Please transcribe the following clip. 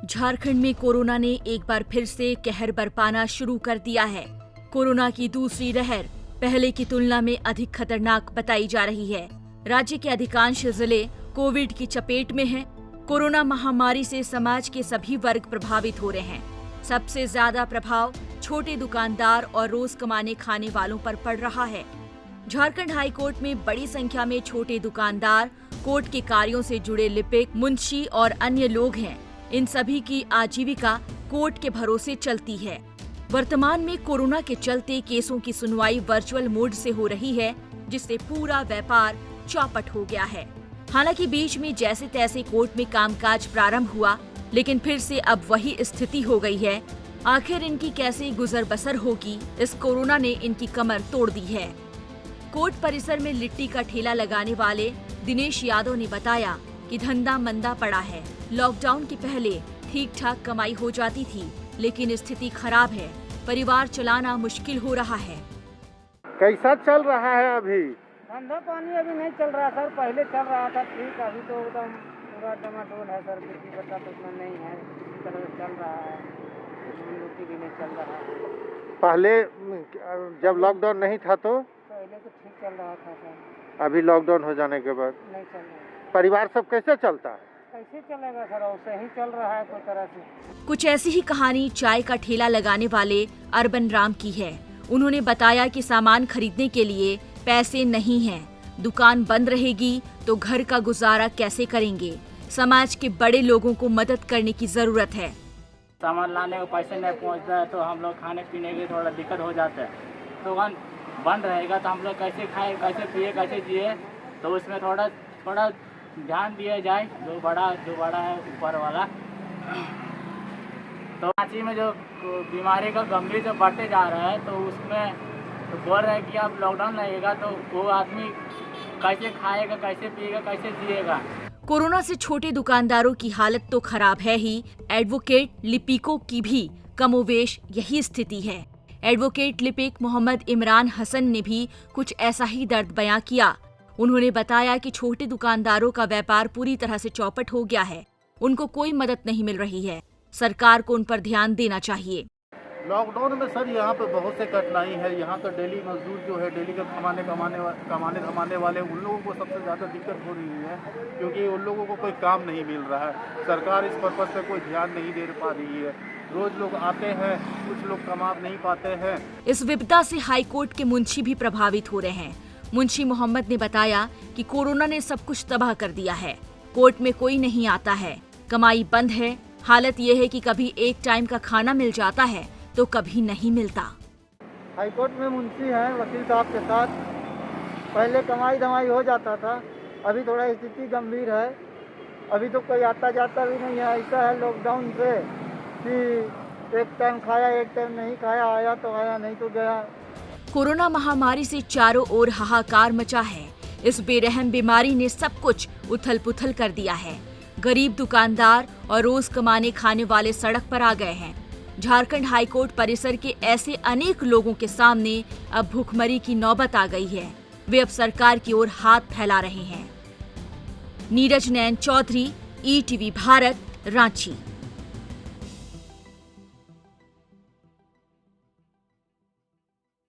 झारखंड में कोरोना ने एक बार फिर से कहर बरपाना शुरू कर दिया है। कोरोना की दूसरी लहर पहले की तुलना में अधिक खतरनाक बताई जा रही है। राज्य के अधिकांश जिले कोविड की चपेट में हैं। कोरोना महामारी से समाज के सभी वर्ग प्रभावित हो रहे हैं। सबसे ज्यादा प्रभाव छोटे दुकानदार और रोज कमाने खाने वालों पर पड़ रहा है। झारखंड हाई कोर्ट में बड़ी संख्या में छोटे दुकानदार, कोर्ट के कार्यों से जुड़े लिपिक, मुंशी और अन्य लोग हैं। इन सभी की आजीविका कोर्ट के भरोसे चलती है। वर्तमान में कोरोना के चलते केसों की सुनवाई वर्चुअल मोड से हो रही है, जिससे पूरा व्यापार चौपट हो गया है। हालांकि बीच में जैसे तैसे कोर्ट में कामकाज प्रारंभ हुआ, लेकिन फिर से अब वही स्थिति हो गई है। आखिर इनकी कैसे गुजर बसर होगी, इस कोरोना ने इनकी कमर तोड़ दी है। कोर्ट परिसर में लिट्टी का ठेला लगाने वाले दिनेश यादव ने बताया कि धंधा मंदा पड़ा है। लॉकडाउन के पहले ठीक ठाक कमाई हो जाती थी, लेकिन स्थिति खराब है। परिवार चलाना मुश्किल हो रहा है। कैसा चल रहा है अभी? धंधा पानी अभी नहीं चल रहा सर, पहले चल रहा था ठीक, अभी तो एकदम पूरा डमाडोल है सर। बिक्री बच्चा तो उतना नहीं है, इसी तरह से चल रहा है। रोटी भी नहीं चल रहा है। पहले जब लॉकडाउन नहीं था तो पहले तो ठीक चल रहा था सर, अभी लॉकडाउन हो जाने के बाद नहीं चल रहा। परिवार सब कैसे चलता है? कैसे चलेगा सर, वैसे ही चल रहा है कोई तरह से। कुछ ऐसी ही कहानी चाय का ठेला लगाने वाले अरबन राम की है। उन्होंने बताया कि सामान खरीदने के लिए पैसे नहीं हैं, दुकान बंद रहेगी तो घर का गुजारा कैसे करेंगे। समाज के बड़े लोगों को मदद करने की जरूरत है। सामान लाने को पैसे नहीं पहुंचता है तो हम लोग खाने पीने की थोड़ा दिक्कत हो जाता है। दुकान बंद रहेगा तो हम लोग कैसे खाए, कैसे पिए, कैसे जिए, तो उसमें थोड़ा ध्यान दिया जाए। जो बड़ा है ऊपर वाला। तो रांची में जो बीमारी का गंभीर जो बढ़ते जा रहा है, तो उसमें तो बोल रहे हैं कि अब लॉकडाउन लगेगा तो वो आदमी कैसे खाएगा, कैसे पिएगा, कैसे जिएगा। कोरोना से छोटे दुकानदारों की हालत तो खराब है ही, एडवोकेट लिपिकों की भी कमोवेश यही स्थिति है। एडवोकेट लिपिक मोहम्मद इमरान हसन ने भी कुछ ऐसा ही दर्द बयां किया। उन्होंने बताया कि छोटे दुकानदारों का व्यापार पूरी तरह से चौपट हो गया है। उनको कोई मदद नहीं मिल रही है। सरकार को उन पर ध्यान देना चाहिए। लॉकडाउन में सर यहाँ पे बहुत से कठिनाई है। यहाँ का डेली मजदूर जो है, डेली का कमाने वाले, उन लोगों को सबसे ज़्यादा दिक्कत हो रही है, क्योंकि उन लोगों को कोई काम नहीं मिल रहा है। सरकार इस पर्पज़ पे कोई ध्यान नहीं दे पा रही है। रोज लोग आते हैं, कुछ लोग कमा नहीं पाते हैं। इस विपदा से हाईकोर्ट के मुंशी भी प्रभावित हो रहे हैं। मुंशी मोहम्मद ने बताया कि कोरोना ने सब कुछ तबाह कर दिया है। कोर्ट में कोई नहीं आता है, कमाई बंद है। हालत ये है कि कभी एक टाइम का खाना मिल जाता है तो कभी नहीं मिलता। हाईकोर्ट में मुंशी हैं वकील साहब के साथ। पहले कमाई धमाई हो जाता था, अभी थोड़ा स्थिति गंभीर है। अभी तो कोई आता जाता भी नहीं है। ऐसा है लॉकडाउन से कि एक टाइम खाया, एक टाइम नहीं खाया, आया तो आया, नहीं तो गया। कोरोना महामारी से चारों ओर हाहाकार मचा है। इस बेरहम बीमारी ने सब कुछ उथल पुथल कर दिया है। गरीब दुकानदार और रोज कमाने खाने वाले सड़क पर आ गए हैं। झारखंड हाईकोर्ट परिसर के ऐसे अनेक लोगों के सामने अब भूखमरी की नौबत आ गई है। वे अब सरकार की ओर हाथ फैला रहे हैं। नीरज नैन चौधरी, ETV भारत, रांची।